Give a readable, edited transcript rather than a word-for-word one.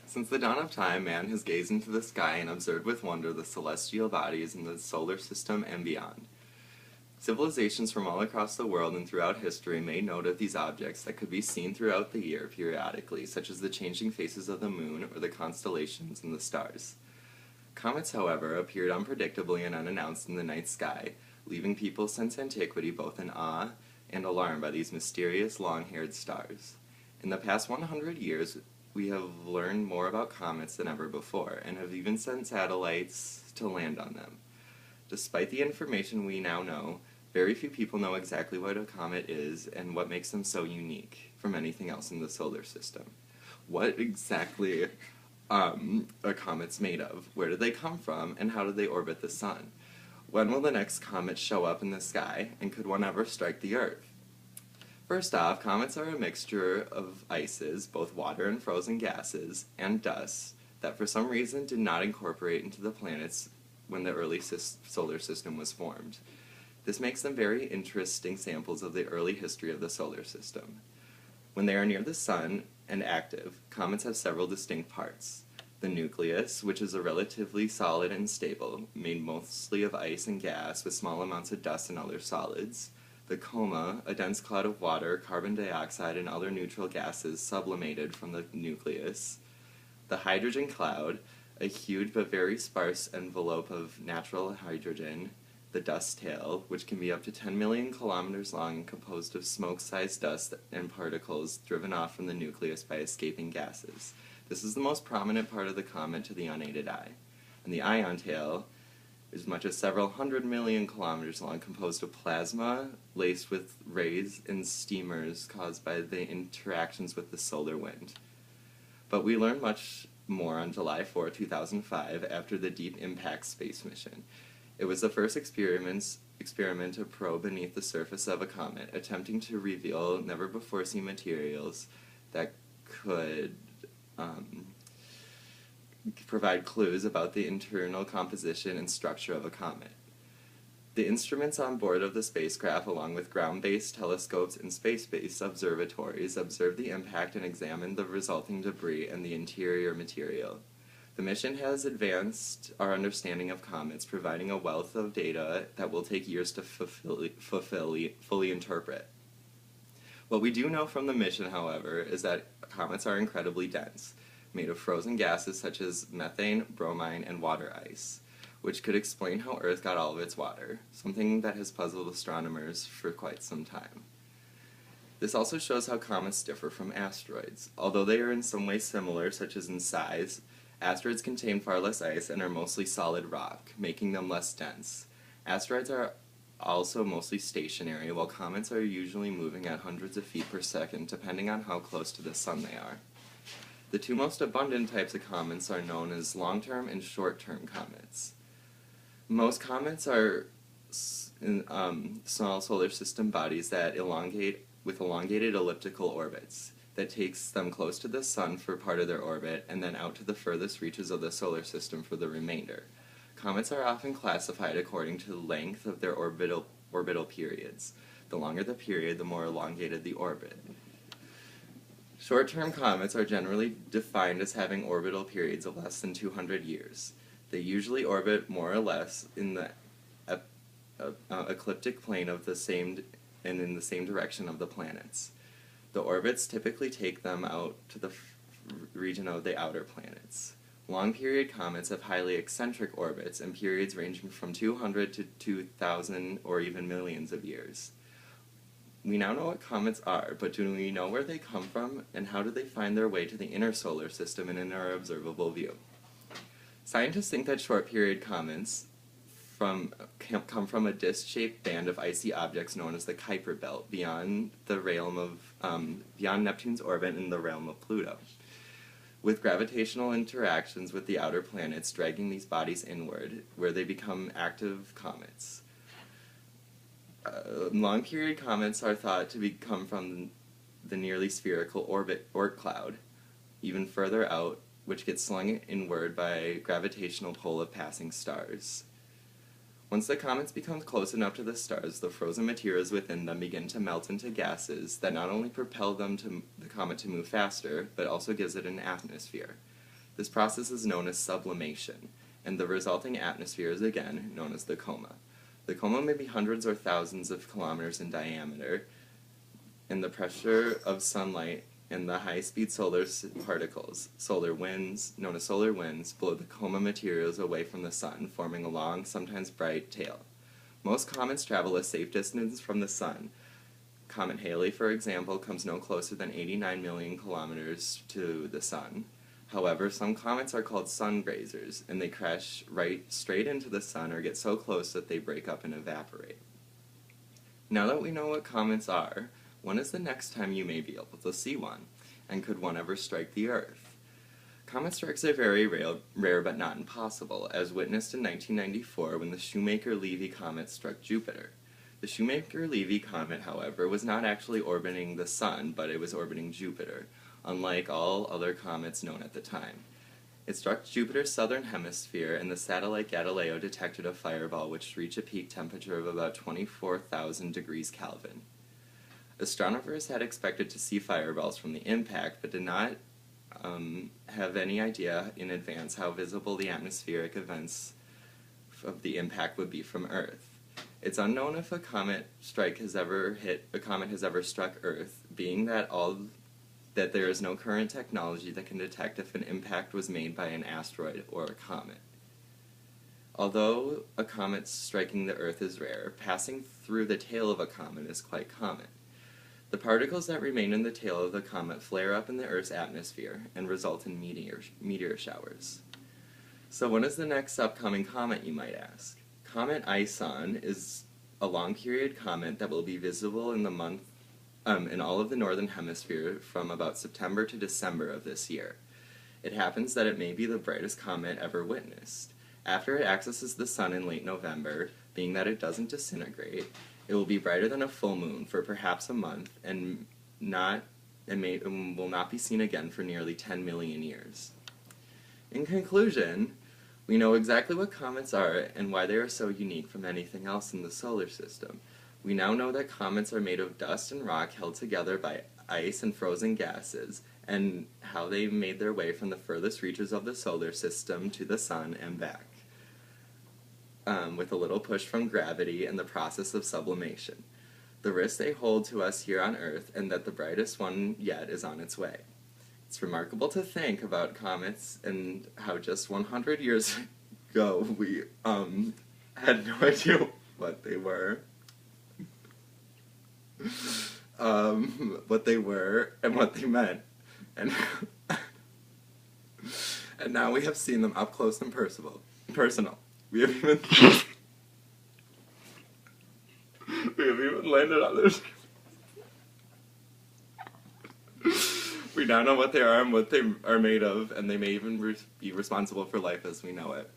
Since the dawn of time, man has gazed into the sky and observed with wonder the celestial bodies in the solar system and beyond. Civilizations from all across the world and throughout history made note of these objects that could be seen throughout the year periodically, such as the changing faces of the moon or the constellations and the stars. Comets, however, appeared unpredictably and unannounced in the night sky, leaving people since antiquity both in awe and alarmed by these mysterious long-haired stars. In the past 100 years, we have learned more about comets than ever before, and have even sent satellites to land on them. Despite the information we now know, very few people know exactly what a comet is and what makes them so unique from anything else in the solar system. What exactly are comets made of? Where do they come from, and how do they orbit the sun? When will the next comet show up in the sky, and could one ever strike the Earth? First off, comets are a mixture of ices, both water and frozen gases, and dust, that for some reason did not incorporate into the planets when the early solar system was formed. This makes them very interesting samples of the early history of the solar system. When they are near the sun and active, comets have several distinct parts. The nucleus, which is a relatively solid and stable, made mostly of ice and gas with small amounts of dust and other solids. The coma, a dense cloud of water, carbon dioxide, and other neutral gases sublimated from the nucleus. The hydrogen cloud, a huge but very sparse envelope of natural hydrogen. The dust tail, which can be up to 10 million kilometers long and composed of smoke-sized dust and particles driven off from the nucleus by escaping gases. This is the most prominent part of the comet to the unaided eye. And the ion tail, as much as several 100 million kilometers long, composed of plasma laced with rays and streamers caused by the interactions with the solar wind. But we learned much more on July 4, 2005, after the Deep Impact space mission. It was the first experiment to probe beneath the surface of a comet, attempting to reveal never-before-seen materials that could provide clues about the internal composition and structure of a comet. The instruments on board of the spacecraft, along with ground-based telescopes and space-based observatories, observed the impact and examined the resulting debris and the interior material. The mission has advanced our understanding of comets, providing a wealth of data that will take years to fully interpret. What we do know from the mission, however, is that comets are incredibly dense, made of frozen gases such as methane, bromine, and water ice, which could explain how Earth got all of its water, something that has puzzled astronomers for quite some time. This also shows how comets differ from asteroids. Although they are in some ways similar, such as in size, asteroids contain far less ice and are mostly solid rock, making them less dense. Asteroids are also mostly stationary, while comets are usually moving at hundreds of feet per second, depending on how close to the sun they are. The two most abundant types of comets are known as long-term and short-term comets. Most comets are small solar system bodies that elongate with elongated elliptical orbits that takes them close to the sun for part of their orbit and then out to the furthest reaches of the solar system for the remainder. Comets are often classified according to the length of their orbital periods. The longer the period, the more elongated the orbit. Short-term comets are generally defined as having orbital periods of less than 200 years. They usually orbit more or less in the ecliptic plane of the same and in the same direction of the planets. The orbits typically take them out to the region of the outer planets. Long-period comets have highly eccentric orbits and periods ranging from 200 to 2,000 or even millions of years. We now know what comets are, but do we know where they come from, and how do they find their way to the inner solar system and in our observable view? Scientists think that short-period comets come from a disc-shaped band of icy objects known as the Kuiper Belt, beyond Neptune's orbit in the realm of Pluto, with gravitational interactions with the outer planets dragging these bodies inward, where they become active comets. Long-period comets are thought to come from the nearly spherical Oort cloud, even further out, which gets slung inward by gravitational pull of passing stars. Once the comets become close enough to the stars, the frozen materials within them begin to melt into gases that not only propel the comet to move faster, but also gives it an atmosphere. This process is known as sublimation, and the resulting atmosphere is again known as the coma. The coma may be hundreds or thousands of kilometers in diameter, and the pressure of sunlight and the high-speed solar particles, solar winds, known as solar winds, blow the coma materials away from the sun, forming a long, sometimes bright tail. Most comets travel a safe distance from the sun. Comet Halley, for example, comes no closer than 89 million kilometers to the sun. However, some comets are called sun grazers, and they crash right straight into the sun or get so close that they break up and evaporate. Now that we know what comets are, when is the next time you may be able to see one? And could one ever strike the Earth? Comet strikes are very rare but not impossible, as witnessed in 1994 when the Shoemaker-Levy comet struck Jupiter. The Shoemaker-Levy comet, however, was not actually orbiting the Sun, but it was orbiting Jupiter, unlike all other comets known at the time. It struck Jupiter's southern hemisphere, and the satellite Galileo detected a fireball which reached a peak temperature of about 24,000 degrees Kelvin. Astronomers had expected to see fireballs from the impact, but did not have any idea in advance how visible the atmospheric events of the impact would be from Earth. It's unknown if a comet has ever struck Earth, being that there is no current technology that can detect if an impact was made by an asteroid or a comet. Although a comet striking the Earth is rare, passing through the tail of a comet is quite common. The particles that remain in the tail of the comet flare up in the Earth's atmosphere and result in meteor showers. So when is the next upcoming comet, you might ask? Comet Ison is a long-period comet that will be visible in all of the northern hemisphere from about September to December of this year. It happens that it may be the brightest comet ever witnessed. After it accesses the sun in late November, being that it doesn't disintegrate, it will be brighter than a full moon for perhaps a month and will not be seen again for nearly 10 million years. In conclusion, we know exactly what comets are and why they are so unique from anything else in the solar system. We now know that comets are made of dust and rock held together by ice and frozen gases, and how they made their way from the furthest reaches of the solar system to the sun and back, with a little push from gravity and the process of sublimation. The risk they hold to us here on Earth, and that the brightest one yet is on its way. It's remarkable to think about comets and how just 100 years ago we had no idea what they were. What they were and what they meant. And and now we have seen them up close and personal. We have even landed on this. We now know what they are and what they are made of, and they may even be responsible for life as we know it.